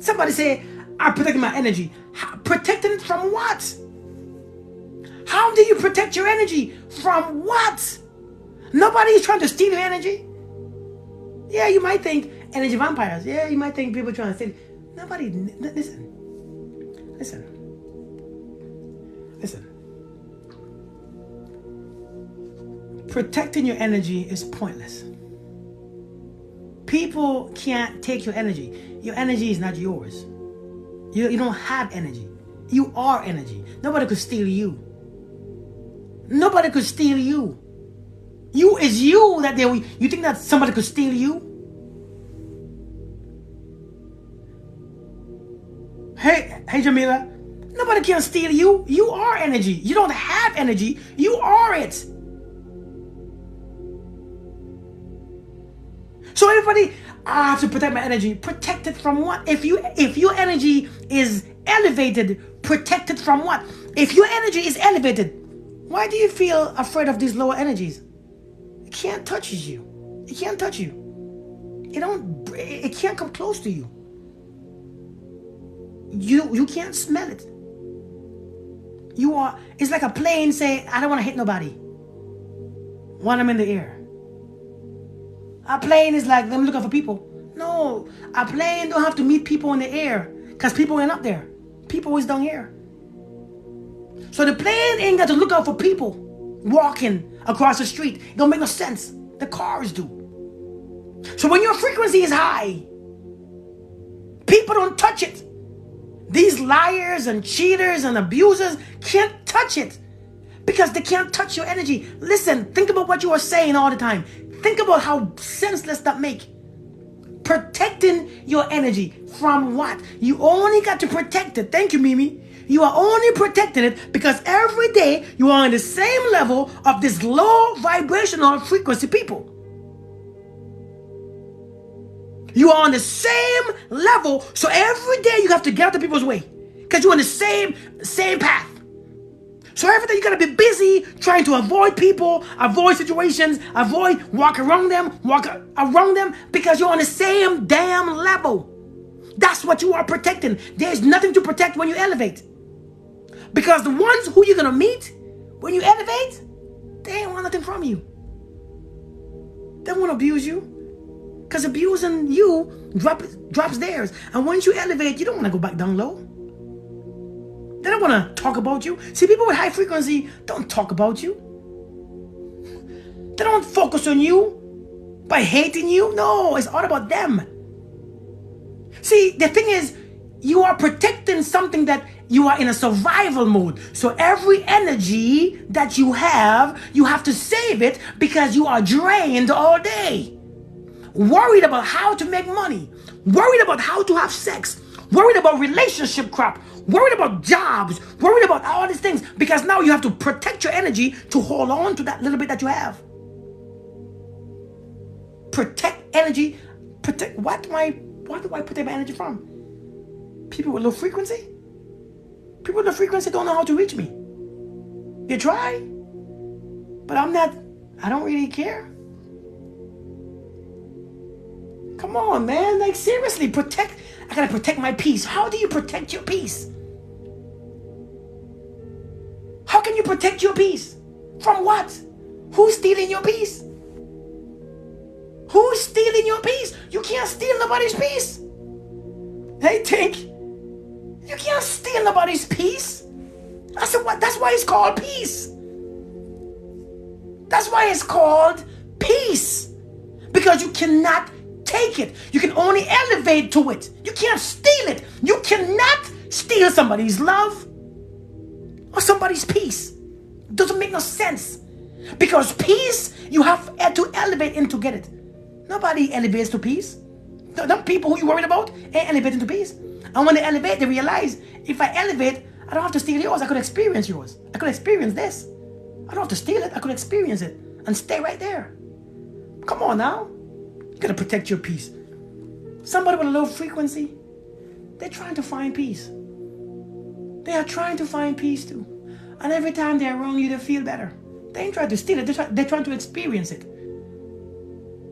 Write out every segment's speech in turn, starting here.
Somebody say, I protect my energy. Protecting it from what? How do you protect your energy? From what? Nobody is trying to steal your energy. Yeah, you might think energy vampires. Yeah, you might think people trying to steal. Nobody, listen. Protecting your energy is pointless. People can't take your energy. Your energy is not yours. You don't have energy. You are energy. Nobody could steal you. Nobody could steal you. You is you. You think that somebody could steal you? Hey Jamila. Nobody can steal you. You are energy. You don't have energy. You are it. So everybody, I have to protect my energy. Protect it from what? If your energy is elevated, protect it from what? If your energy is elevated, why do you feel afraid of these lower energies? It can't touch you. It can't touch you. It can't come close to you. You can't smell it. It's like a plane say, I don't want to hit nobody when I'm in the air. A plane is like them looking for people. No, a plane don't have to meet people in the air because people ain't up there. People is down here. So the plane ain't got to look out for people walking across the street. It don't make no sense. The cars do. So when your frequency is high, people don't touch it. These liars and cheaters and abusers can't touch it because they can't touch your energy. Listen, think about what you are saying all the time. Think about how senseless that make. Protecting your energy from what? You only got to protect it. Thank you, Mimi. You are only protecting it because every day you are on the same level of this low vibrational frequency people. You are on the same level, so every day you have to get out of people's way because you're on the same path. So every day you gotta be busy trying to avoid people, avoid situations, walk around them because you're on the same damn level. That's what you are protecting. There's nothing to protect when you elevate. Because the ones who you're gonna meet when you elevate, they ain't want nothing from you. They won't abuse you. Because abusing you drops theirs. And once you elevate, you don't want to go back down low. They don't want to talk about you. See, people with high frequency don't talk about you. They don't focus on you by hating you. No, it's all about them. See, the thing is, you are protecting something that you are in a survival mode. So every energy that you have to save it because you are drained all day. Worried about how to make money, worried about how to have sex, worried about relationship crap, worried about jobs, worried about all these things because now you have to protect your energy to hold on to that little bit that you have. Protect energy. What do I protect my energy from? People with low frequency? People with low frequency don't know how to reach me. They try, but I don't really care. Come on, man. Like, seriously, I gotta protect my peace. How do you protect your peace? How can you protect your peace? From what? Who's stealing your peace? Who's stealing your peace? You can't steal nobody's peace. Hey, Tink. You can't steal nobody's peace. I said, what? That's why it's called peace. That's why it's called peace. Because you cannot take it. You can only elevate to it. You can't steal it. You cannot steal somebody's love or somebody's peace. It doesn't make no sense. Because peace, you have to elevate in to get it. Nobody elevates to peace. The people who you're worried about ain't elevating to peace. And when they elevate, they realize, if I elevate, I don't have to steal yours. I could experience yours. I could experience this. I don't have to steal it. I could experience it and stay right there. Come on now. You gotta protect your peace. Somebody with a low frequency, they're trying to find peace. They are trying to find peace too. And every time they're around you, they feel better. They ain't trying to steal it. They're trying to experience it.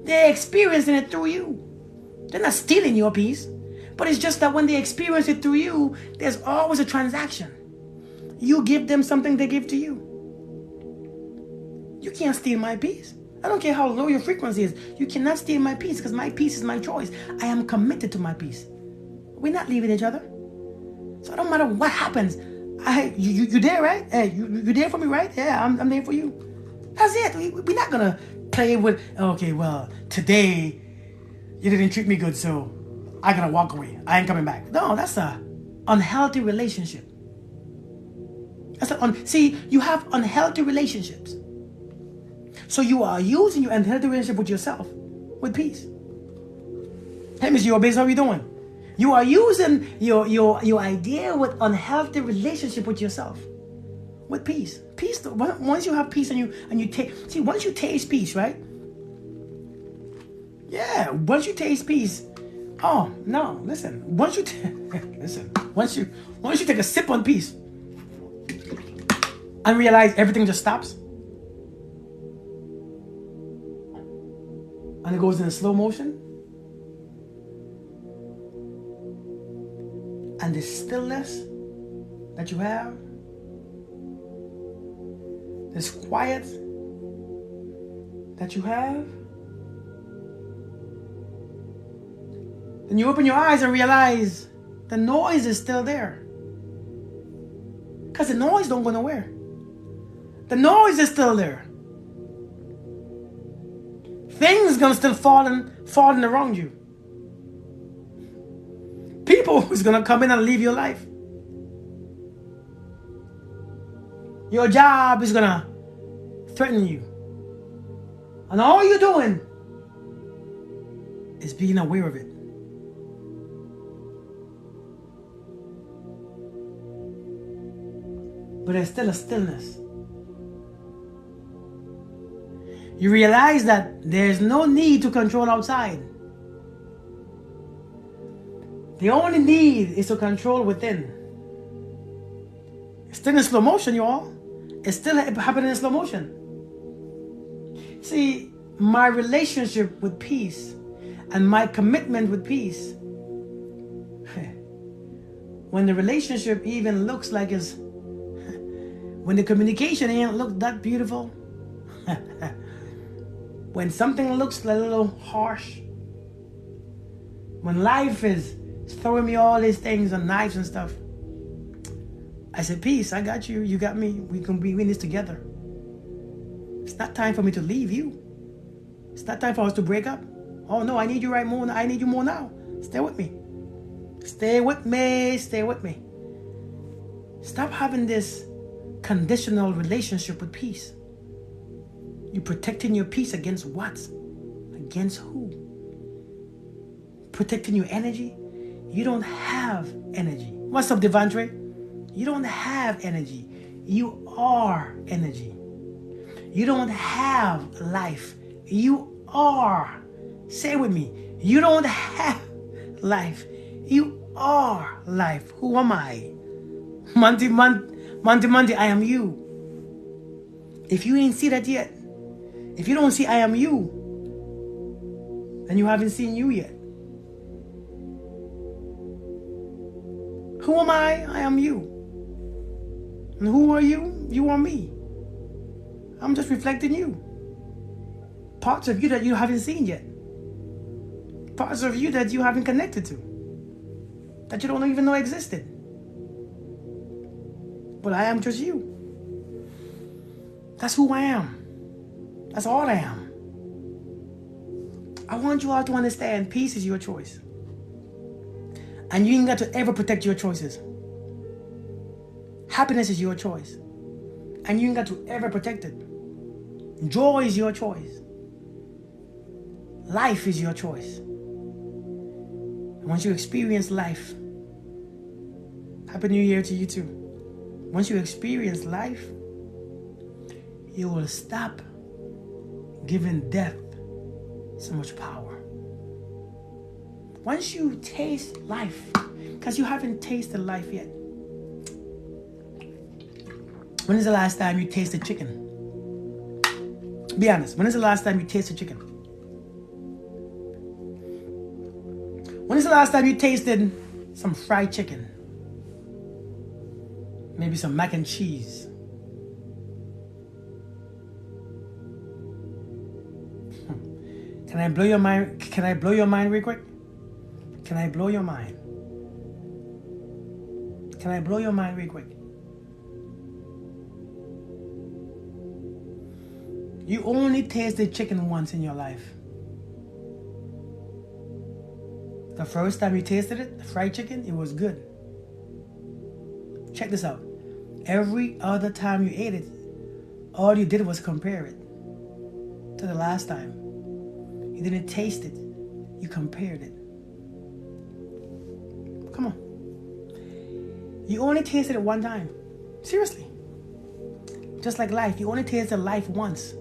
They're experiencing it through you. They're not stealing your peace. But it's just that when they experience it through you, there's always a transaction. You give them something, they give to you. You can't steal my peace. I don't care how low your frequency is. You cannot steal my peace because my peace is my choice. I am committed to my peace. We're not leaving each other. So it don't matter what happens. You there, right? Hey, you there for me, right? Yeah, I'm there for you. That's it. We're not going to play with, okay, well, today you didn't treat me good, so I got to walk away. I ain't coming back. No, that's a unhealthy relationship. See, you have unhealthy relationships. So you are using your unhealthy relationship with yourself with peace. Hey, Miss Yorbiz, how are you doing? You are using your idea with unhealthy relationship with yourself with peace. Peace. Once you have peace and you take, see, once you taste peace, right? Yeah, once you taste peace. Oh no, listen. Once you once you take a sip on peace and realize everything just stops. And it goes in a slow motion. And the stillness that you have, this quiet that you have, then you open your eyes and realize the noise is still there. Because the noise don't go nowhere. The noise is still there. Things gonna still falling around you. People who's gonna come in and leave your life. Your job is gonna threaten you. And all you're doing is being aware of it. But there's still a stillness. You realize that there's no need to control outside. The only need is to control within. It's still in slow motion, y'all. It's still happening in slow motion. See, my relationship with peace and my commitment with peace, when the relationship even looks like it's, when the communication ain't look that beautiful, when something looks a little harsh, when life is throwing me all these things and knives and stuff, I said, peace, I got you, you got me, we can be in this together. It's not time for me to leave you. It's not time for us to break up. Oh no, I need you right more, I need you more now. Stay with me. Stay with me, stay with me. Stop having this conditional relationship with peace. You protecting your peace against what? Against who? Protecting your energy? You don't have energy. What's up, Devontre? You don't have energy. You are energy. You don't have life. You are. Say it with me. You don't have life. You are life. Who am I? Monty, I am you. If you ain't see that yet, if you don't see I am you, then you haven't seen you yet. Who am I? I am you. And who are you? You are me. I'm just reflecting you. Parts of you that you haven't seen yet. Parts of you that you haven't connected to. That you don't even know existed. But I am just you. That's who I am. That's all I am. I want you all to understand peace is your choice. And you ain't got to ever protect your choices. Happiness is your choice. And you ain't got to ever protect it. Joy is your choice. Life is your choice. And once you experience life, Happy New Year to you too. Once you experience life, you will stop giving death so much power. Once you taste life, because you haven't tasted life yet. When is the last time you tasted chicken? Be honest. When is the last time you tasted chicken? When is the last time you tasted some fried chicken? Maybe some mac and cheese. Can I blow your mind? Can I blow your mind real quick? Can I blow your mind? Can I blow your mind real quick? You only tasted chicken once in your life. The first time you tasted it, the fried chicken, it was good. Check this out. Every other time you ate it, all you did was compare it to the last time. You didn't taste it. You compared it. Come on. You only tasted it one time. Seriously. Just like life. You only tasted life once.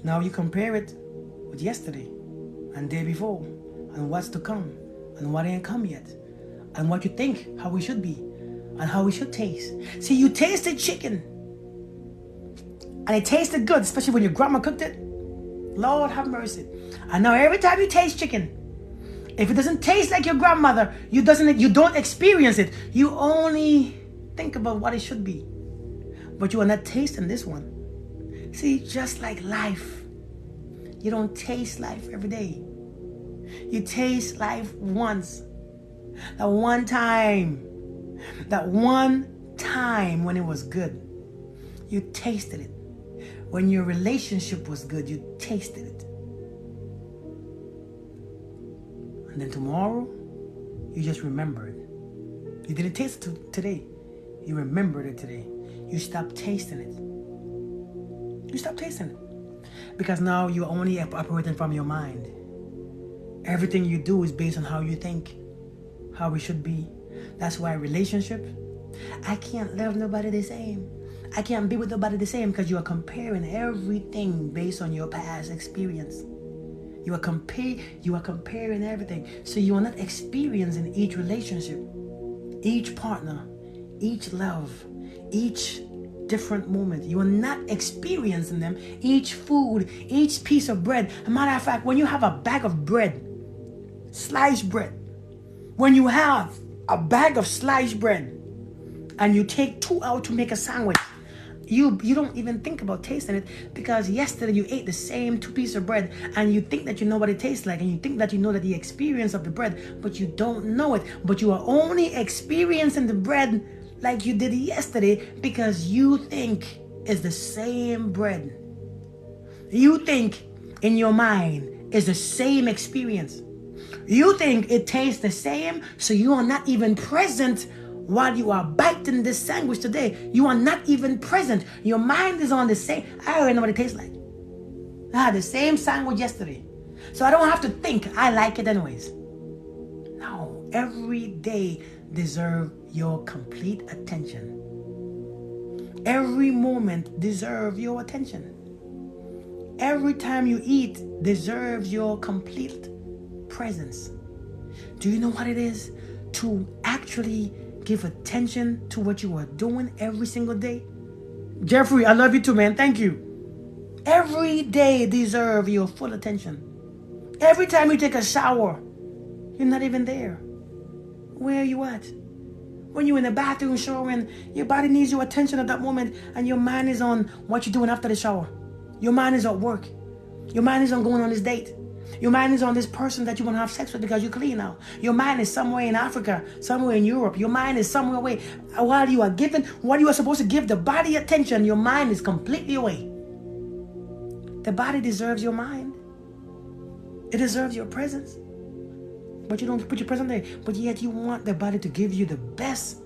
Now you compare it with yesterday and day before and what's to come and what ain't come yet and what you think how we should be and how we should taste. See, you tasted chicken and it tasted good, especially when your grandma cooked it. Lord have mercy. And now every time you taste chicken, if it doesn't taste like your grandmother, you don't experience it. You only think about what it should be. But you are not tasting this one. See, just like life, you don't taste life every day. You taste life once. That one time when it was good, you tasted it. When your relationship was good, you tasted it. And then tomorrow, you just remember it. You didn't taste it today. You remembered it today. You stopped tasting it. You stop tasting it. Because now you're only operating from your mind. Everything you do is based on how you think, how it should be. That's why relationship, I can't love nobody the same. I can't be with nobody the same because you are comparing everything based on your past experience. You are comparing everything. So you are not experiencing each relationship, each partner, each love, each different moment. You are not experiencing them. Each food, each piece of bread. As a matter of fact, when you have a bag of bread, sliced bread, when you have a bag of sliced bread and you take 2 out to make a sandwich, you don't even think about tasting it because yesterday you ate the same 2 pieces of bread and you think that you know what it tastes like and you think that you know that the experience of the bread, but you don't know it. But you are only experiencing the bread like you did yesterday because you think it's the same bread. You think in your mind it's the same experience. You think it tastes the same, so you are not even present while you are biting this sandwich today. You are not even present. Your mind is on the same. I already know what it tastes like. I had the same sandwich yesterday, so I don't have to think. I like it anyways. No, every day deserves your complete attention. Every moment deserves your attention. Every time you eat deserves your complete presence. Do you know what it is to actually give attention to what you are doing every single day? Jeffrey, I love you too, man. Thank you. Every day deserves your full attention. Every time you take a shower, you're not even there. Where are you at? When you're in the bathroom showering, your body needs your attention at that moment and your mind is on what you're doing after the shower. Your mind is at work. Your mind is on going on this date. Your mind is on this person that you want to have sex with because you're clean now. Your mind is somewhere in Africa, somewhere in Europe. Your mind is somewhere away. While you are giving what you are supposed to give the body attention, your mind is completely away. The body deserves your mind. It deserves your presence. But you don't put your presence there. But yet you want the body to give you the best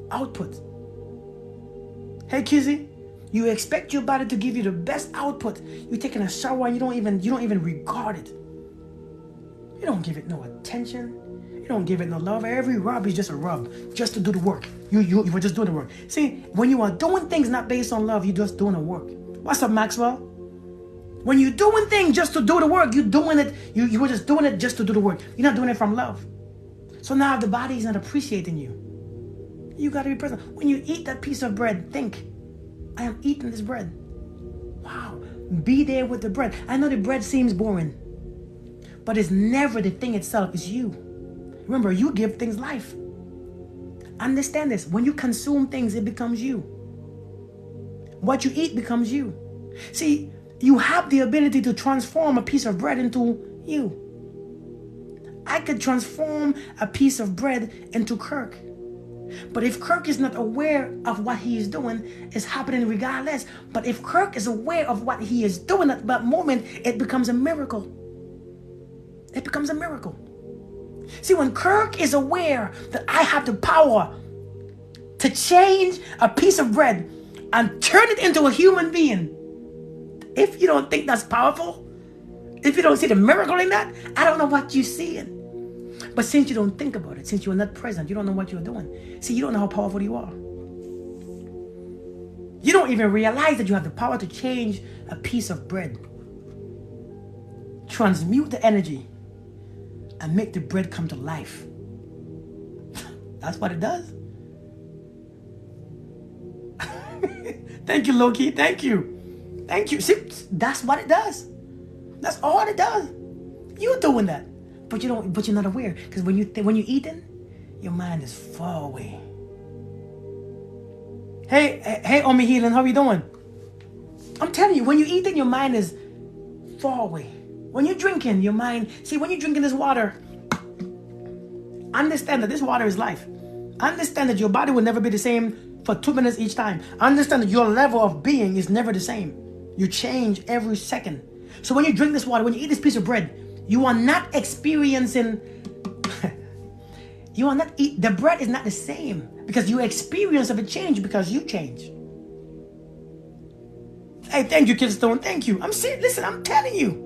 output. Hey, Kizzy. You expect your body to give you the best output. You're taking a shower and you don't even regard it. You don't give it no attention. You don't give it no love. Every rub is just a rub, just to do the work. You were just doing the work. See, when you are doing things not based on love, you're just doing the work. What's up, Maxwell? When you're doing things just to do the work, you're doing it. You were just doing it just to do the work. You're not doing it from love. So now the body is not appreciating you. You got to be present. When you eat that piece of bread, think, I am eating this bread. Wow. Be there with the bread. I know the bread seems boring. But it's never the thing itself, it's you. Remember, you give things life. Understand this. When you consume things, it becomes you. What you eat becomes you. See, you have the ability to transform a piece of bread into you. I could transform a piece of bread into Kirk. But if Kirk is not aware of what he is doing, it's happening regardless. But if Kirk is aware of what he is doing at that moment, it becomes a miracle. It becomes a miracle. See, when Kirk is aware that I have the power to change a piece of bread and turn it into a human being, if you don't think that's powerful, if you don't see the miracle in that, I don't know what you're seeing. But since you don't think about it, since you're not present, you don't know what you're doing. See, you don't know how powerful you are. You don't even realize that you have the power to change a piece of bread, transmute the energy, and make the bread come to life. That's what it does. Thank you, Loki. Thank you. Thank you. See, that's what it does. That's all it does. You're doing that. But you don't. But you're not aware, because when you're eating, your mind is far away. Hey, Omi Healing, how you doing? I'm telling you, when you're eating, your mind is far away. When you're drinking, your mind. See, when you're drinking this water, understand that this water is life. Understand that your body will never be the same for 2 minutes each time. Understand that your level of being is never the same. You change every second. So when you drink this water, when you eat this piece of bread, you are not experiencing, the bread is not the same, because you experience of a change because you change. Hey, thank you, Kidstone. Thank you. I'm serious. Listen, I'm telling you.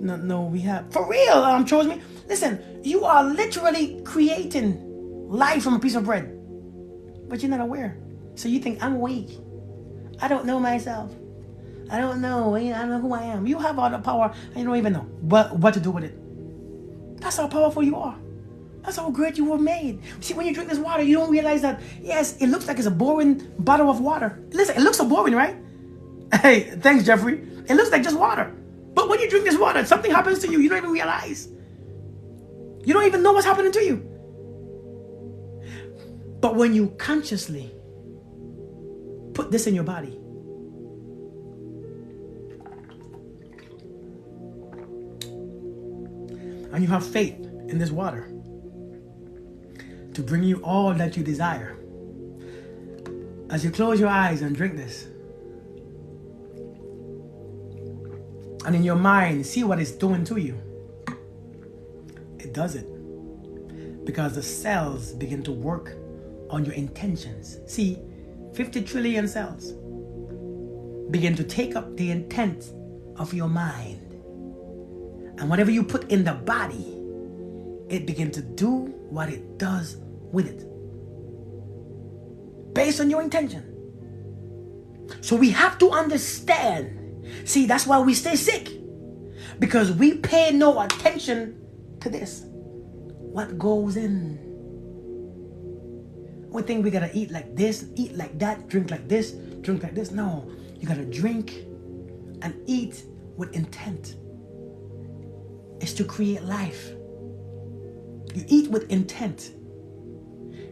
No, we have, for real, chose me. Listen, you are literally creating life from a piece of bread, but you're not aware. So you think, I'm weak. I don't know myself. I don't know. I don't know who I am. You have all the power and you don't even know what to do with it. That's how powerful you are. That's how great you were made. See, when you drink this water, you don't realize that, yes, it looks like it's a boring bottle of water. Listen, it looks so boring, right? Hey, thanks, Jeffrey. It looks like just water. But when you drink this water, something happens to you. You don't even realize. You don't even know what's happening to you. But when you consciously put this in your body, and you have faith in this water to bring you all that you desire, as you close your eyes and drink this, and in your mind see what it's doing to you, it does it because the cells begin to work on your intentions. See, 50 trillion cells begin to take up the intent of your mind. And whatever you put in the body, it begins to do what it does with it, based on your intention. So we have to understand. See, that's why we stay sick, because we pay no attention to this. What goes in? We think we gotta eat like this, eat like that, drink like this, drink like this. No, you gotta drink and eat with intent. Is to create life. You eat with intent.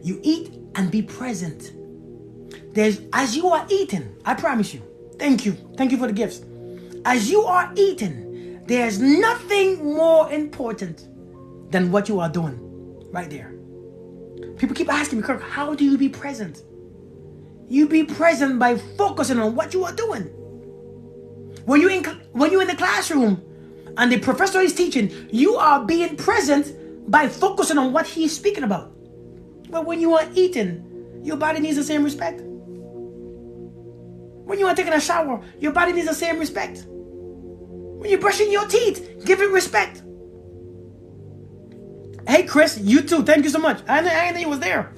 You eat and be present. As you are eating, I promise you. Thank you for the gifts. As you are eating, there's nothing more important than what you are doing right there. People keep asking me, Kirk, how do you be present? You be present by focusing on what you are doing. When you're in the classroom and the professor is teaching, you are being present by focusing on what he's speaking about. But when you are eating, your body needs the same respect. When you are taking a shower, your body needs the same respect. When you're brushing your teeth, give it respect. Hey Chris, you too. Thank you so much. I didn't know you was there.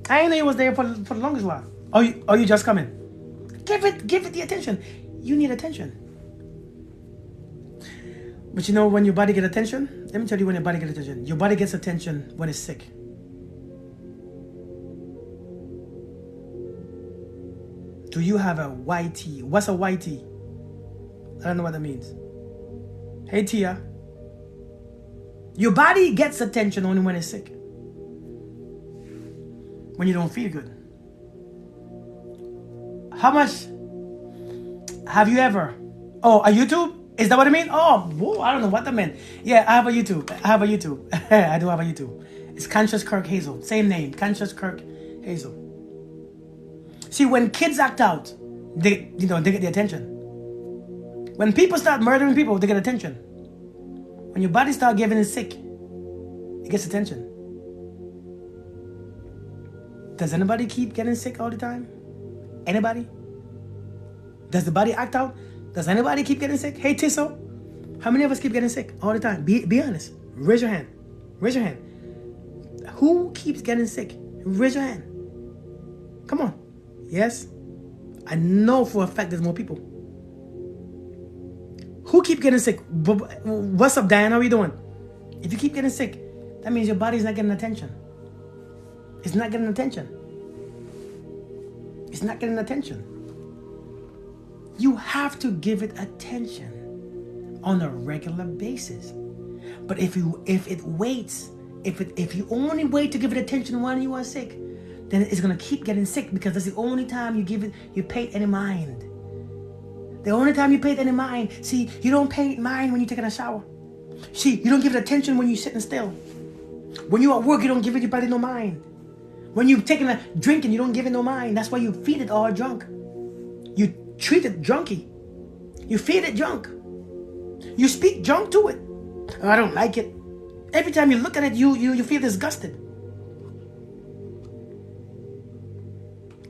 I didn't know you was there for the longest while. Oh, you just coming? Give it the attention. You need attention. But you know when your body gets attention? Let me tell you when your body gets attention. Your body gets attention when it's sick. Do you have a YT? What's a YT? I don't know what that means. Hey Tia. Your body gets attention only when it's sick. When you don't feel good. How much have you ever... Oh, a YouTube? Is that what I mean? Oh, whoa, I don't know what that meant. Yeah, I have a YouTube. I do have a YouTube. It's Conscious Kirk Hazel. Same name, Conscious Kirk Hazel. See, when kids act out, they get the attention. When people start murdering people, they get attention. When your body starts getting sick, it gets attention. Does anybody keep getting sick all the time? Anybody? Does the body act out? Does anybody keep getting sick? Hey, Tisso, how many of us keep getting sick all the time? Be honest. Raise your hand. Raise your hand. Who keeps getting sick? Raise your hand. Come on. Yes? I know for a fact there's more people. Who keep getting sick? What's up, Diane? How are you doing? If you keep getting sick, that means your body's not getting attention. It's not getting attention. It's not getting attention. You have to give it attention on a regular basis. But if you only wait to give it attention when you are sick, then it's gonna keep getting sick, because that's the only time you pay it any mind. The only time you pay it any mind. See, you don't pay it mind when you're taking a shower. See, you don't give it attention when you're sitting still. When you're at work, you don't give it your body no mind. When you're taking a drink and you don't give it no mind, that's why you feed it all junk. You treat it junky. You feed it junk. You speak junk to it. Oh, I don't like it. Every time you look at it, you feel disgusted.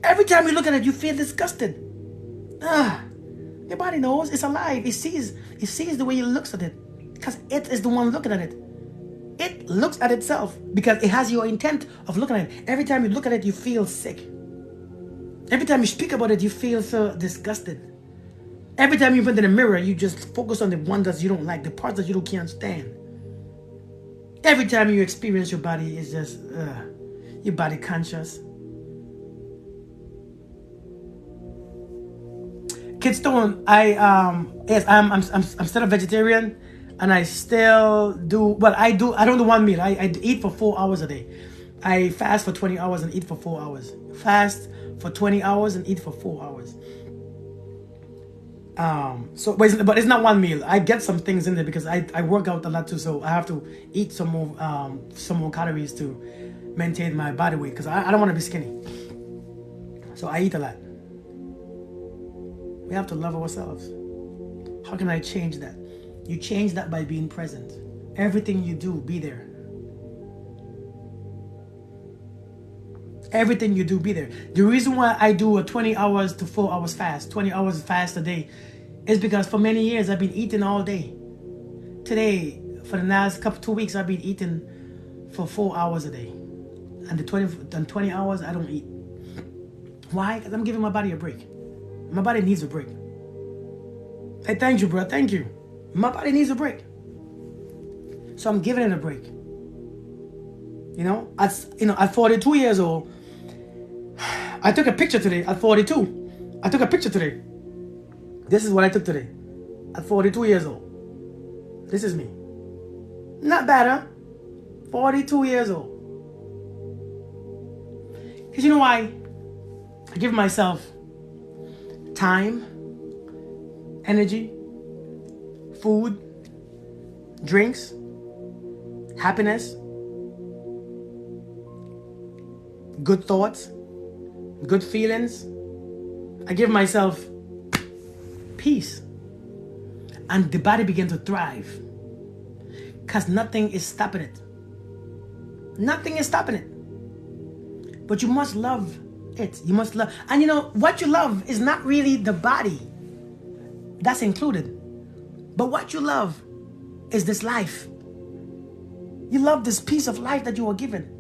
Every time you look at it, you feel disgusted. Your body knows it's alive. It sees the way it looks at it, because it is the one looking at it. It looks at itself because it has your intent of looking at it. Every time you look at it, you feel sick. Every time you speak about it, you feel so disgusted. Every time you put it in the mirror, you just focus on the ones that you don't like, the parts that you can't stand. Every time you experience your body is just your body conscious. Kid Stone, I'm still a vegetarian, and I still do. Well, I don't do one meal. I eat for 4 hours a day. I fast for 20 hours and eat for 4 hours. Fast for 20 hours and eat for 4 hours. But it's not one meal. I get some things in there because I work out a lot too, so I have to eat some more calories to maintain my body weight, because I don't want to be skinny. So I eat a lot. We have to love ourselves. How can I change that? You change that by being present. Everything you do, be there. Everything you do, be there. The reason why I do a 20 hours to 4 hours fast, 20 hours fast a day, is because for many years I've been eating all day. Today, for the last 2 weeks, I've been eating for 4 hours a day. And the 20 hours, I don't eat. Why? Because I'm giving my body a break. My body needs a break. Hey, thank you, bro. Thank you. My body needs a break. So I'm giving it a break. At 42 years old, I took a picture today at 42. I took a picture today. This is what I took today. At 42 years old. This is me. Not bad, huh? 42 years old. Because you know why? I give myself time, energy, food, drinks, happiness, good thoughts, good feelings. I give myself peace, and the body begins to thrive, because nothing is stopping it. Nothing is stopping it. But you must love it. You must love. And what you love is not really the body. That's included. But what you love is this life. You love this piece of life that you were given.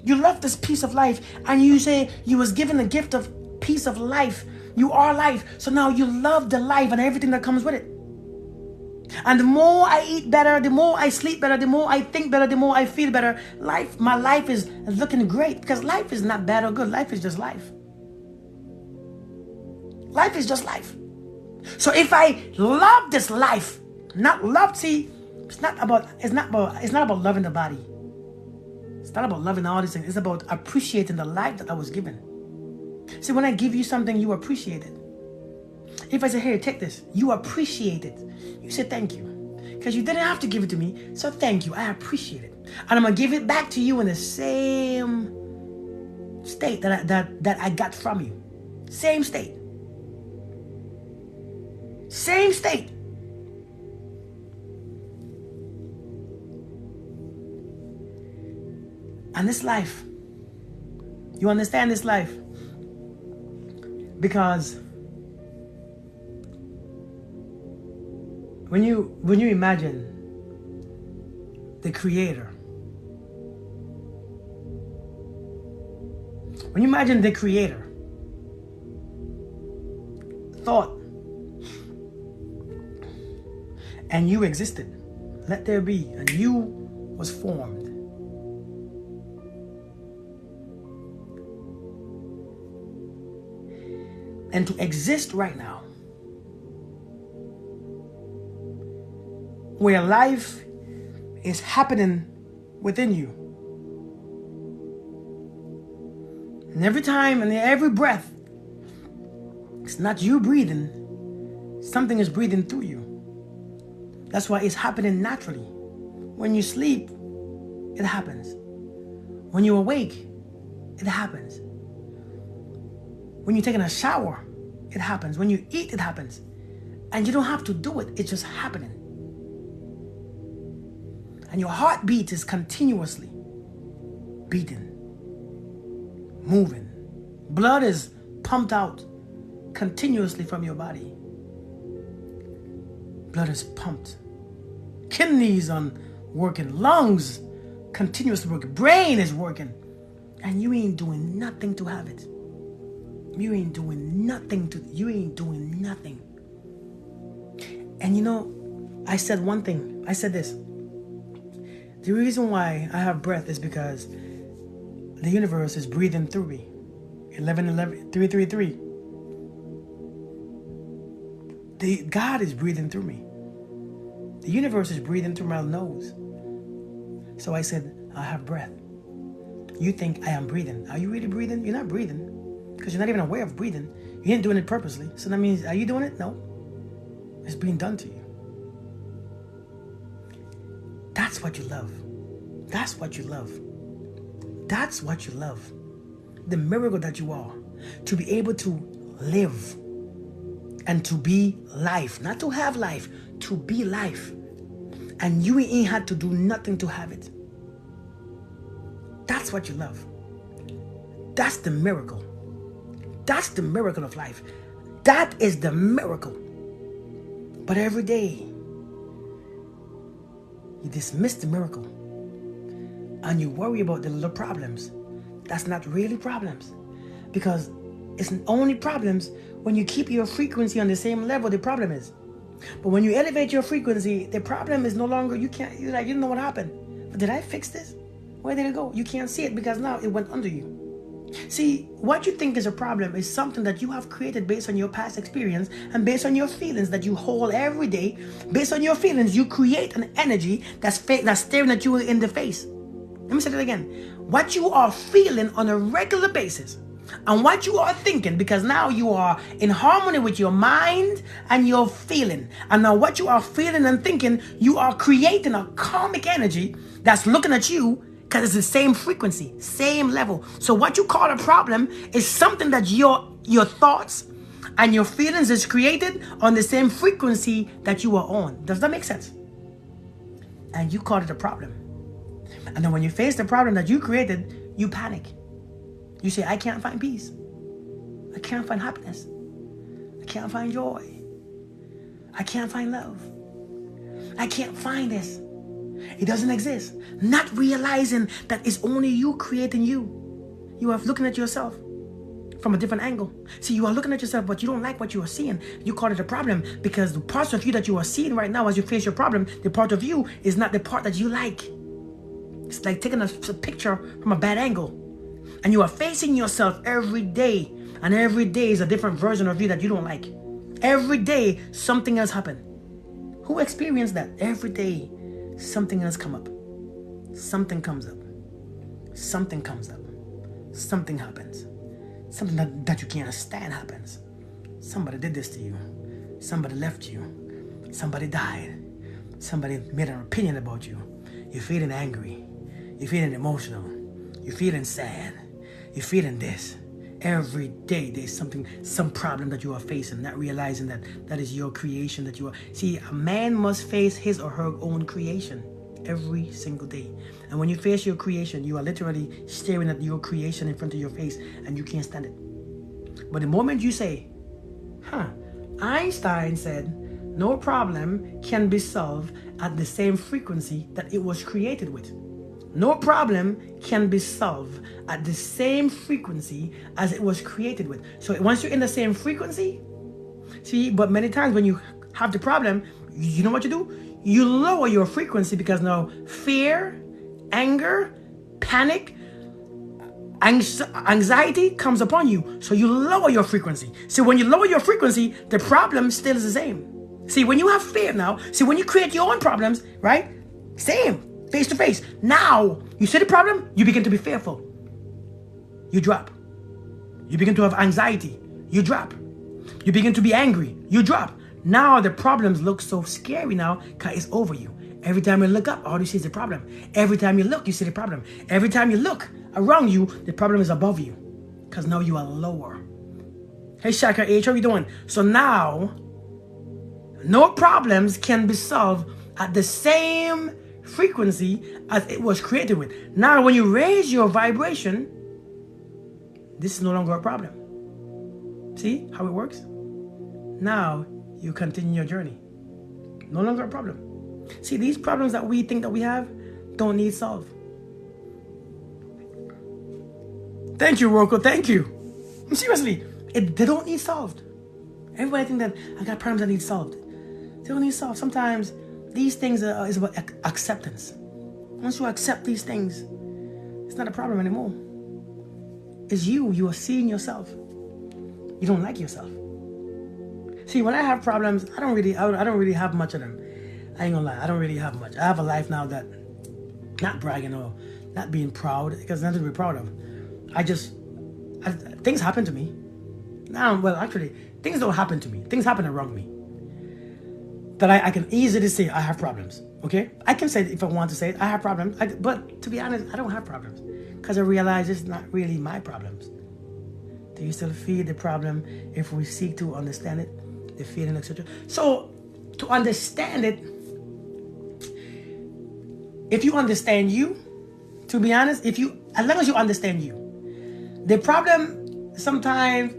You love this piece of life, and you say you was given the gift of piece of life. You are life. So now you love the life and everything that comes with it. And the more I eat better, the more I sleep better, the more I think better, the more I feel better. My life is looking great, because life is not bad or good. Life is just life. Life is just life. So if I love this life, not love, see, It's not about loving the body. It's not about loving all these things. It's about appreciating the life that I was given. See, when I give you something, you appreciate it. If I say, here, take this, you appreciate it. You say thank you. Because you didn't have to give it to me, so thank you. I appreciate it. And I'm going to give it back to you in the same state that I got from you. Same state. Same state. And this life, you understand this life? Because when you imagine the Creator, when you imagine the Creator thought and you existed, let there be, and you was formed. And to exist right now, where life is happening within you. And every time and every breath, it's not you breathing, something is breathing through you. That's why it's happening naturally. When you sleep, it happens. When you awake, it happens. When you're taking a shower, it happens. When you eat, it happens. And you don't have to do it, it's just happening. And your heartbeat is continuously beating, moving. Blood is pumped out continuously from your body. Blood is pumped. Kidneys are working. Lungs continuously working. Brain is working. And you ain't doing nothing to have it. You ain't doing nothing. And you know, I said one thing. I said this. The reason why I have breath is because the universe is breathing through me. 333. God is breathing through me. The universe is breathing through my nose. So I said, I have breath. You think I am breathing. Are you really breathing? You're not breathing. Because you're not even aware of breathing. You ain't doing it purposely. So that means, are you doing it? No. It's being done to you. That's what you love. That's what you love. That's what you love. The miracle that you are. To be able to live. And to be life. Not to have life. To be life. And you ain't had to do nothing to have it. That's what you love. That's the miracle. That's the miracle of life. That is the miracle. But every day, you dismiss the miracle. And you worry about the little problems. That's not really problems. Because it's only problems when you keep your frequency on the same level the problem is. But when you elevate your frequency, the problem is no longer, you don't know what happened. But did I fix this? Where did it go? You can't see it because now it went under you. See, what you think is a problem is something that you have created based on your past experience and based on your feelings that you hold every day. Based on your feelings, you create an energy that's staring at you in the face. Let me say that again. What you are feeling on a regular basis and what you are thinking, because now you are in harmony with your mind and your feeling. And now what you are feeling and thinking, you are creating a karmic energy that's looking at you. Because it's the same frequency, same level. So what you call a problem is something that your thoughts and your feelings is created on the same frequency that you are on. Does that make sense? And you call it a problem. And then when you face the problem that you created, you panic. You say, I can't find peace. I can't find happiness. I can't find joy. I can't find love. I can't find this. It doesn't exist. Not realizing that it's only you creating you. You are looking at yourself from a different angle. See, you are looking at yourself, but you don't like what you are seeing. You call it a problem because the parts of you that you are seeing right now as you face your problem, the part of you is not the part that you like. It's like taking a picture from a bad angle. And you are facing yourself every day. And every day is a different version of you that you don't like. Every day, something else happened. Who experienced that? Every day. something else come up. Something comes up. Something comes up. Something happens. Something that you can't stand happens. Somebody did this to you. Somebody left you. Somebody died. Somebody made an opinion about you. You're feeling angry. You're feeling emotional. You're feeling sad. You're feeling this. Every day there's some problem that you are facing, not realizing that is your creation that you are. See, a man must face his or her own creation every single day. And when you face your creation, you are literally staring at your creation in front of your face and you can't stand it. But the moment you say, Einstein said, no problem can be solved at the same frequency that it was created with. No problem can be solved at the same frequency as it was created with. So once you're in the same frequency, see, but many times when you have the problem, you know what you do? You lower your frequency because now fear, anger, panic, anxiety comes upon you. So you lower your frequency. So when you lower your frequency, the problem still is the same. See, when you have fear now, see, when you create your own problems, right? Same. Face to face. Now, you see the problem, you begin to be fearful. You drop. You begin to have anxiety. You drop. You begin to be angry. You drop. Now the problems look so scary now because it's over you. Every time you look up, all you see is the problem. Every time you look, you see the problem. Every time you look around you, the problem is above you because now you are lower. Hey, Shaka H, how you doing? So now, no problems can be solved at the same frequency as it was created with. Now when you raise your vibration, this is no longer a problem. See how it works? Now you continue your journey. No longer a problem. See, these problems that we think that we have don't need solved. Thank you, Rocco. Thank you. Seriously, they don't need solved. Everybody think that I got problems that need solved. They don't need solved. Sometimes these things is about acceptance. Once you accept these things, it's not a problem anymore. It's you. You are seeing yourself. You don't like yourself. See, when I have problems, I don't really have much of them. I ain't gonna lie. I don't really have much. I have a life now that, not bragging or not being proud, because there's nothing to be proud of. Things happen to me. Now, well, actually, things don't happen to me. Things happen around me. That I can easily say I have problems, okay? I can say it if I want to say it, I have problems. But to be honest, I don't have problems because I realize it's not really my problems. Do you still feel the problem if we seek to understand it, the feeling, etc.? So to understand it, if you understand you, to be honest, as long as you understand you, the problem sometimes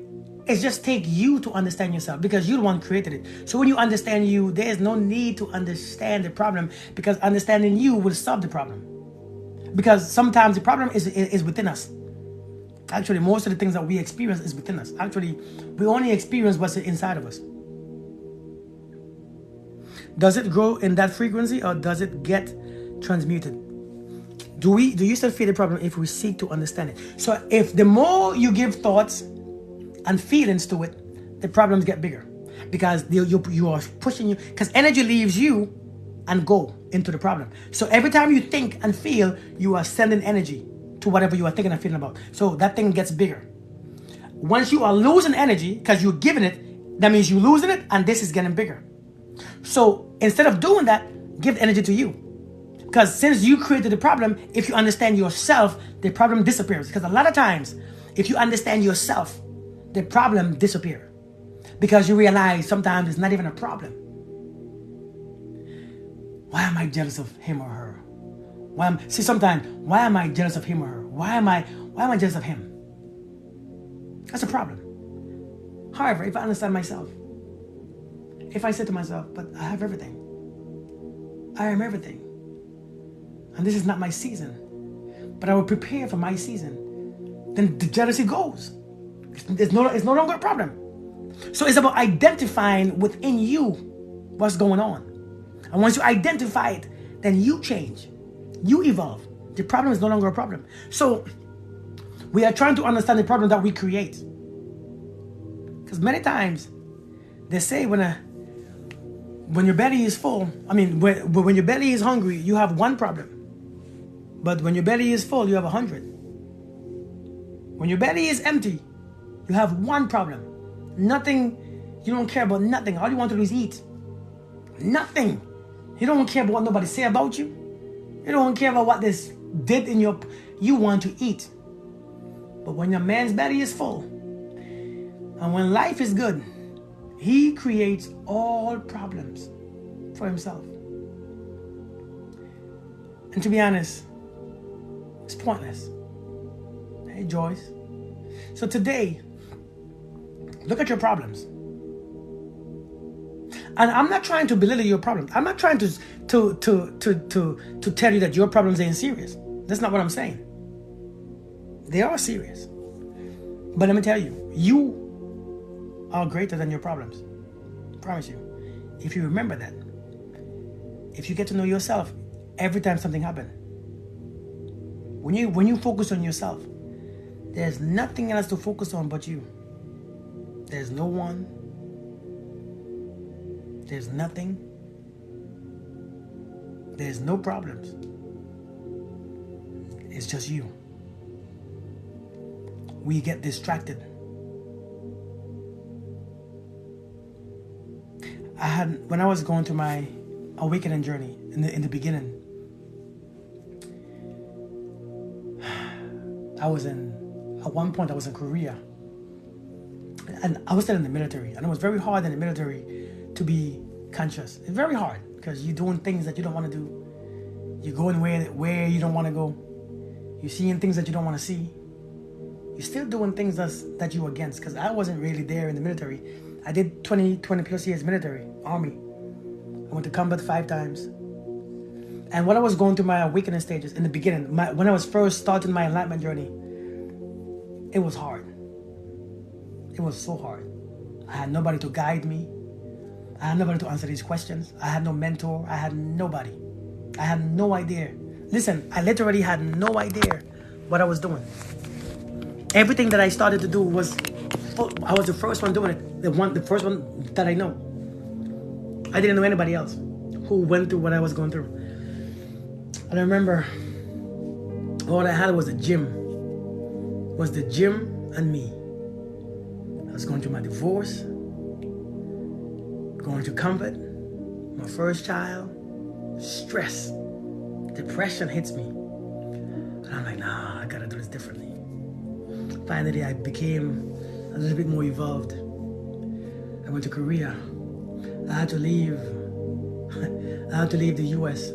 it's just take you to understand yourself because you're the one who created it. So when you understand you, there is no need to understand the problem because understanding you will solve the problem. Because sometimes the problem is within us. Actually, most of the things that we experience is within us. Actually, we only experience what's inside of us. Does it grow in that frequency or does it get transmuted? Do you still feel the problem if we seek to understand it? So if the more you give thoughts and feelings to it, the problems get bigger because you are pushing you, because energy leaves you and go into the problem. So every time you think and feel, you are sending energy to whatever you are thinking and feeling about. So that thing gets bigger. Once you are losing energy because you're giving it, that means you're losing it and this is getting bigger. So instead of doing that, give energy to you. Because since you created the problem, if you understand yourself, the problem disappears. Because a lot of times, if you understand yourself, the problem disappears. Because you realize sometimes it's not even a problem. Why am I jealous of him or her? Sometimes, why am I jealous of him or her? Why am I jealous of him? That's a problem. However, if I understand myself, if I say to myself, but I have everything. I am everything. And this is not my season. But I will prepare for my season. Then the jealousy goes. It's no longer a problem. So it's about identifying within you what's going on. And once you identify it, then you change. You evolve. The problem is no longer a problem. So we are trying to understand the problem that we create. Because many times they say when When your belly is full, when your belly is hungry, you have one problem. But when your belly is full, you have 100. When your belly is empty, you have one problem. Nothing, you don't care about nothing. All you want to do is eat. Nothing. You don't care about what nobody say about you. You don't care about what this did in your, you want to eat. But when your man's belly is full, and when life is good, he creates all problems for himself. And to be honest, it's pointless. Hey, Joyce. So today, look at your problems. And I'm not trying to belittle your problems. I'm not trying to tell you that your problems ain't serious. That's not what I'm saying. They are serious. But let me tell you, you are greater than your problems. I promise you. If you remember that. If you get to know yourself every time something happens. When you focus on yourself, there's nothing else to focus on but you. There's no one. There's nothing. There's no problems. It's just you. We get distracted. When I was going through my awakening journey in the beginning, at one point I was in Korea, and I was still in the military, and it was very hard in the military to be conscious. It's very hard because you're doing things that you don't want to do. You're going where you don't want to go. You're seeing things that you don't want to see. You're still doing things that you're against, because I wasn't really there in the military. I did 20 plus years military, army. I went to combat 5 times. And when I was going through my awakening stages in the beginning, when I was first starting my enlightenment journey, it was hard. It was so hard. I had nobody to guide me. I had nobody to answer these questions. I had no mentor. I had nobody. I had no idea. Listen, I literally had no idea what I was doing. Everything that I started to do was, I was the first one doing it. The first one that I know. I didn't know anybody else who went through what I was going through. And I remember all I had was the gym. Was the gym and me. I was going through my divorce, going through comfort, my first child, stress, depression hits me. And I'm like, nah, I gotta do this differently. Finally, I became a little bit more evolved. I went to Korea. I had to leave. I had to leave the U.S.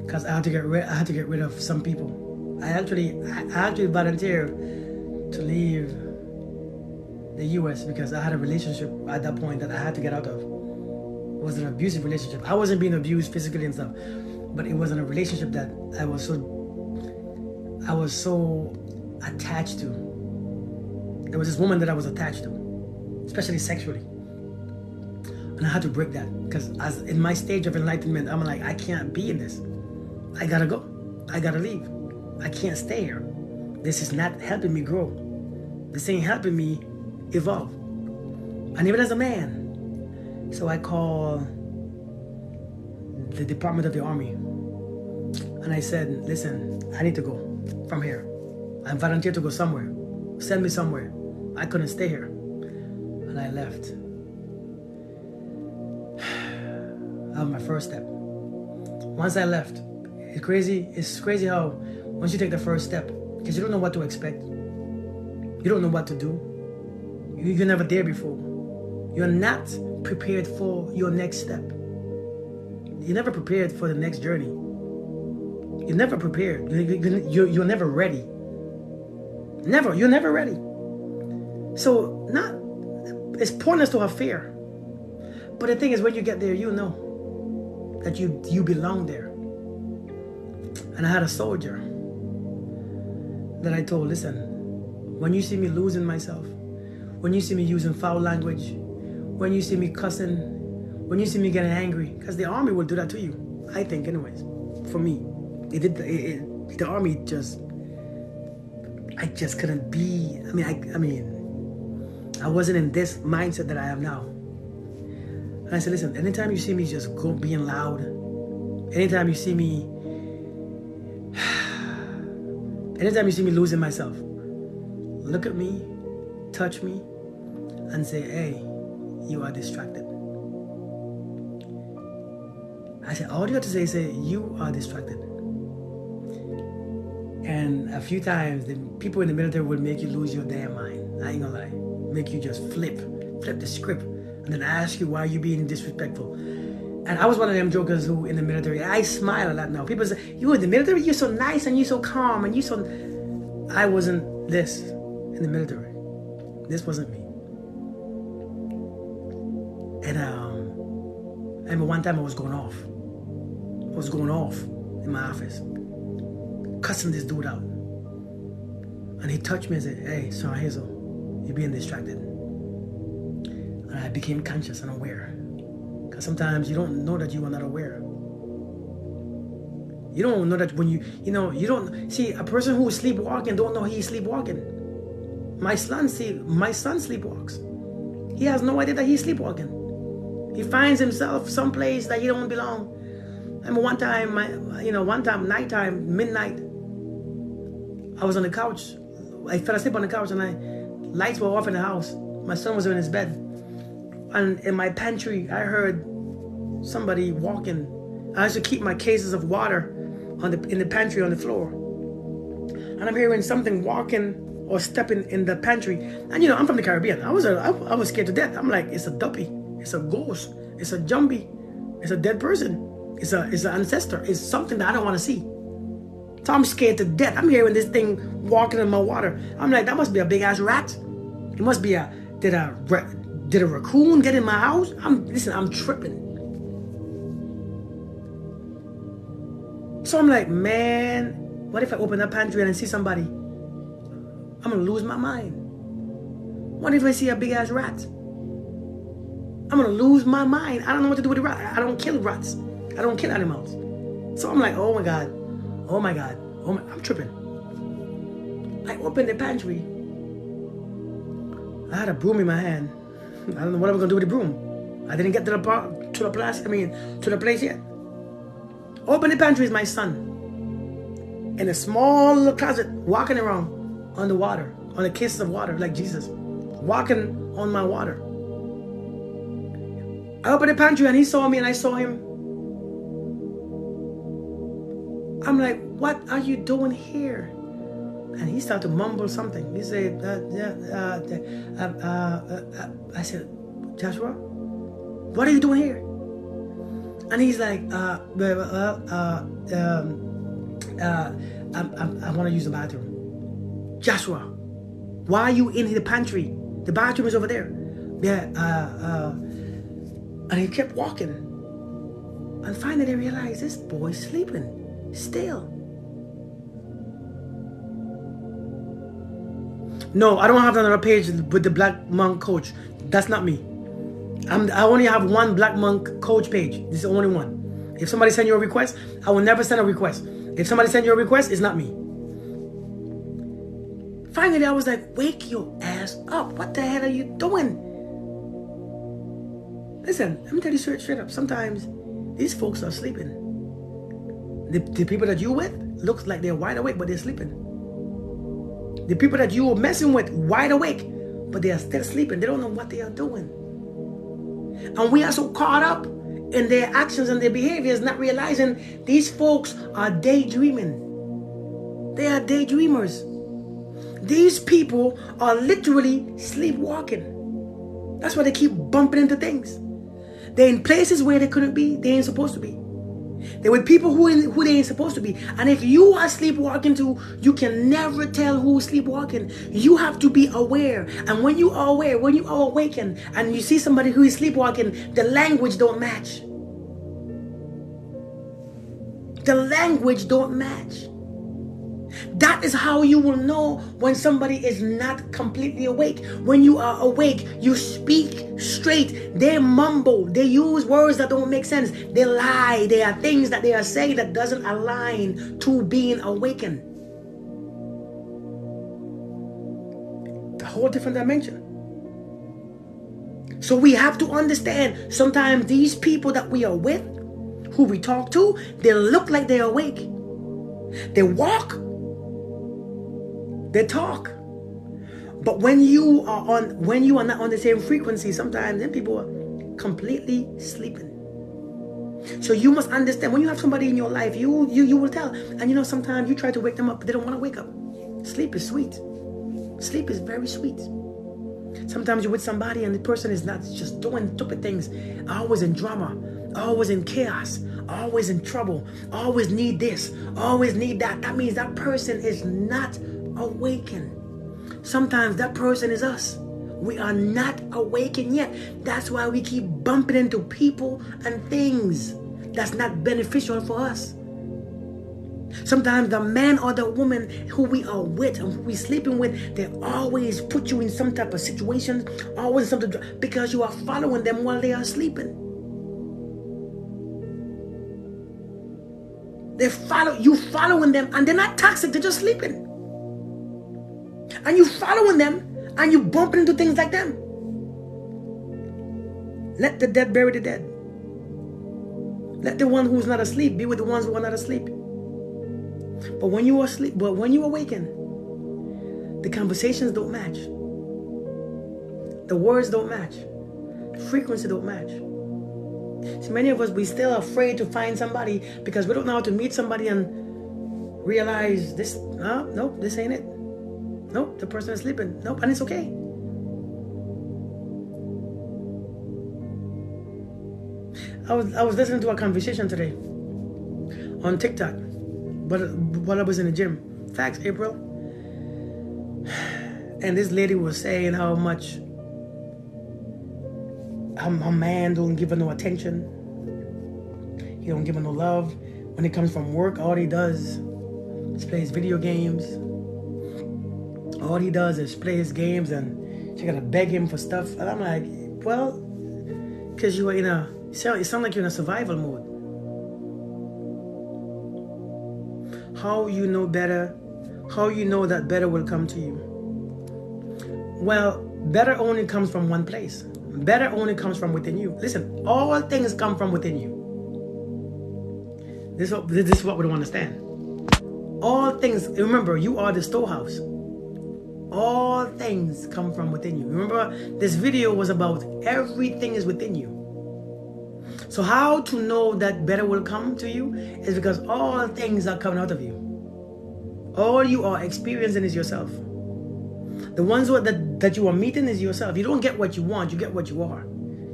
because I had to get rid of some people. I actually volunteered to leave the U.S. because I had a relationship at that point that I had to get out of. It was an abusive relationship. I wasn't being abused physically and stuff, but it wasn't a relationship that I was so attached to. There was this woman that I was attached to, especially sexually. And I had to break that because as in my stage of enlightenment, I'm like, I can't be in this. I gotta go. I gotta leave. I can't stay here. This is not helping me grow. This ain't helping me evolve. And even as a man. So I call the Department of the Army. And I said, listen, I need to go from here. I volunteered to go somewhere. Send me somewhere. I couldn't stay here. And I left. That was my first step. Once I left, it's crazy how once you take the first step, because you don't know what to expect. You don't know what to do. You're never there before. You're not prepared for your next step. You're never prepared for the next journey. You're never prepared. You're never ready. Never. You're never ready. So it's pointless to have fear. But the thing is, when you get there, you know that you belong there. And I had a soldier that I told, listen, when you see me losing myself, when you see me using foul language, when you see me cussing, when you see me getting angry, because the army will do that to you, I think anyways, for me. The army I just couldn't be, I wasn't in this mindset that I am now. And I said, listen, anytime you see me just being loud, anytime you see me losing myself, look at me, touch me, and say, hey, you are distracted. I said, all you have to say is, you are distracted. And a few times, the people in the military would make you lose your damn mind. I ain't gonna lie. Make you just flip the script, and then ask you why you being disrespectful. And I was one of them jokers who in the military, I smile a lot now. People say, you in the military, you're so nice and you're so calm and you so... I wasn't this in the military. This wasn't me. And I remember one time I was going off. In my office, cussing this dude out. And he touched me and said, hey, Sean Hazel, you're being distracted. And I became conscious and aware. Because sometimes you don't know that you are not aware. You don't know that when you don't see a person who is sleepwalking don't know he's sleepwalking. My son sleepwalks. He has no idea that he's sleepwalking. He finds himself someplace that he don't belong. I remember one time, nighttime, midnight, I was on the couch. I fell asleep on the couch and lights were off in the house. My son was in his bed. And in my pantry, I heard somebody walking. I used to keep my cases of water in the pantry on the floor. And I'm hearing something walking or stepping in the pantry. And I'm from the Caribbean. I was scared to death. I'm like, it's a duppy. It's a ghost. It's a jumbie. It's a dead person. It's an ancestor. It's something that I don't want to see. So I'm scared to death. I'm hearing this thing walking in my water. I'm like, that must be a big ass rat. It must be did a raccoon get in my house? I'm tripping. So I'm like, man, what if I open that pantry and I see somebody? I'm gonna lose my mind. What if I see a big ass rat? I'm gonna lose my mind. I don't know what to do with the rat. I don't kill rats. I don't kill animals. So I'm like, oh my God. I'm tripping. I opened the pantry. I had a broom in my hand. I don't know what I'm gonna do with the broom. I didn't get to the place yet. Open the pantry is my son. In a small little closet, walking around on the water, on the cases of water, like Jesus. Walking on my water. I opened the pantry and he saw me and I saw him. I'm like, what are you doing here? And he started to mumble something. He said, I said, Joshua, what are you doing here? And he's like, I want to use the bathroom. Joshua, why are you in the pantry? The bathroom is over there. Yeah, and he kept walking. And finally I realized this boy's sleeping still. No, I don't have another page with the Black Monk Coach. That's not me. I only have one Black Monk Coach page. This is the only one. If somebody send you a request, I will never send a request. If somebody send you a request, it's not me. Finally, I was like, wake your ass up. What the hell are you doing? Listen, let me tell you straight up. Sometimes these folks are sleeping. The people that you with looks like they're wide awake, but they're sleeping. The people that you were messing with, wide awake, but they are still sleeping. They don't know what they are doing. And we are so caught up in their actions and their behaviors, not realizing these folks are daydreaming. They are daydreamers. These people are literally sleepwalking. That's why they keep bumping into things. They're in places where they couldn't be, they ain't supposed to be. They're with people who they ain't supposed to be. And if you are sleepwalking too, you can never tell who's sleepwalking. You have to be aware. And when you are aware, when you are awakened, and you see somebody who is sleepwalking, the language don't match. The language don't match. That is how you will know when somebody is not completely awake. When you are awake, you speak straight. They mumble. They use words that don't make sense. They lie. There are things that they are saying that doesn't align to being awakened. A whole different dimension. So we have to understand, sometimes these people that we are with, who we talk to, they look like they're awake. They walk, they talk. But when you are not on the same frequency, sometimes then people are completely sleeping. So you must understand, when you have somebody in your life, you will tell. And sometimes you try to wake them up, but they don't want to wake up. Sleep is sweet. Sleep is very sweet. Sometimes you're with somebody and the person is not just doing stupid things, always in drama, always in chaos, always in trouble, always need this, always need that. That means that person is not awakened. Sometimes that person is us. We are not awakened yet. That's why we keep bumping into people and things that's not beneficial for us. Sometimes the man or the woman who we are with and who we sleeping with, they always put you in some type of situation, always something, because you are following them while they are sleeping. You following them, and they're not toxic, they're just sleeping. And you following them, and you bumping into things like them. Let the dead bury the dead. Let the one who's not asleep be with the ones who are not asleep. But when you are asleep, but when you awaken, the conversations don't match. The words don't match. The frequency don't match. See, many of us, we still afraid to find somebody because we don't know how to meet somebody and realize this, nope, this ain't it. Nope, the person is sleeping. Nope, and it's okay. I was listening to a conversation today on TikTok, but while I was in the gym. Facts, April. And this lady was saying how much her man don't give her no attention. He don't give her no love. When it comes from work, all he does is play his video games. All he does is play his games, and she gotta beg him for stuff. And I'm like, well, because you are it sounds like you're in a survival mode. How you know better? How you know that better will come to you? Well, better only comes from one place. Better only comes from within you. Listen, all things come from within you. This is what we don't understand. All things, remember, you are the storehouse. All things come from within you. Remember, this video was about everything is within you. So how to know that better will come to you is because all things are coming out of you. All you are experiencing is yourself. The ones that you are meeting is yourself. You don't get what you want, you get what you are.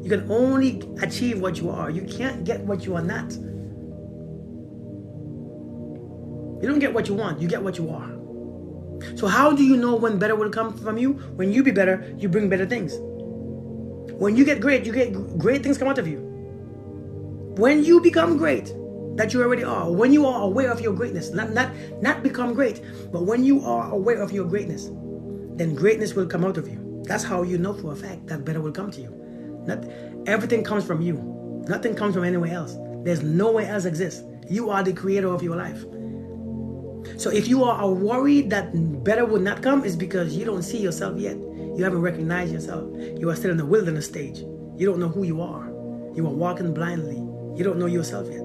You can only achieve what you are. You can't get what you are not. You don't get what you want, you get what you are. So how do you know when better will come from you? When you be better, you bring better things. When you get great things come out of you. When you become great, that you already are, when you are aware of your greatness, not become great, but when you are aware of your greatness, then greatness will come out of you. That's how you know for a fact that better will come to you. Not everything comes from you. Nothing comes from anywhere else. There's nowhere else exists. You are the creator of your life. So if you are worried that better will not come, it's because you don't see yourself yet. You haven't recognized yourself. You are still in the wilderness stage. You don't know who you are. You are walking blindly. You don't know yourself yet.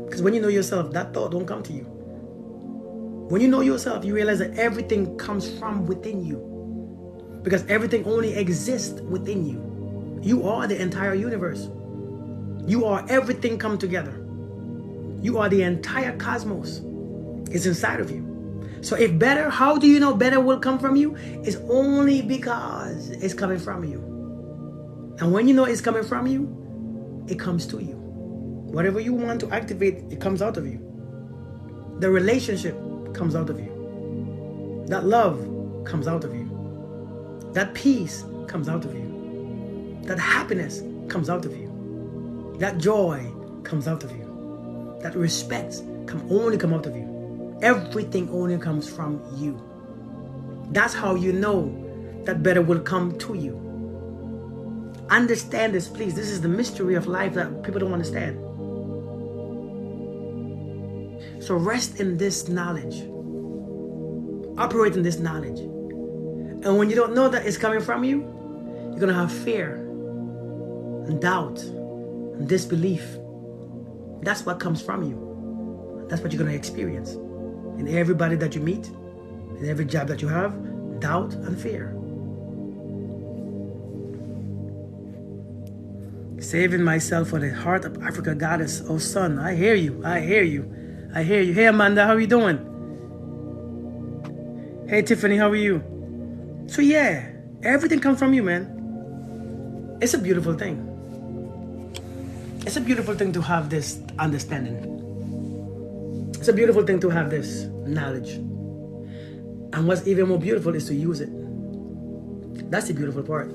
Because when you know yourself, that thought don't come to you. When you know yourself, you realize that everything comes from within you. Because everything only exists within you. You are the entire universe. You are everything come together. You are the entire cosmos. It's inside of you. So if better, how do you know better will come from you? It's only because it's coming from you. And when you know it's coming from you, it comes to you. Whatever you want to activate, it comes out of you. The relationship comes out of you. That love comes out of you. That peace comes out of you. That happiness comes out of you. That joy comes out of you. That respect only come out of you. Everything only comes from you. That's how you know that better will come to you. Understand this, please. This is the mystery of life that people don't understand. So rest in this knowledge. Operate in this knowledge. And when you don't know that it's coming from you, you're going to have fear. and doubt and disbelief. That's what comes from you. That's what you're going to experience. In everybody that you meet, in every job that you have, doubt and fear. Saving myself for the heart of Africa goddess. Oh, son, I hear you. I hear you. I hear you. Hey, Amanda, how are you doing? Hey, Tiffany, how are you? So, yeah, everything comes from you, man. It's a beautiful thing. It's a beautiful thing to have this understanding. It's a beautiful thing to have this knowledge. And what's even more beautiful is to use it. That's the beautiful part.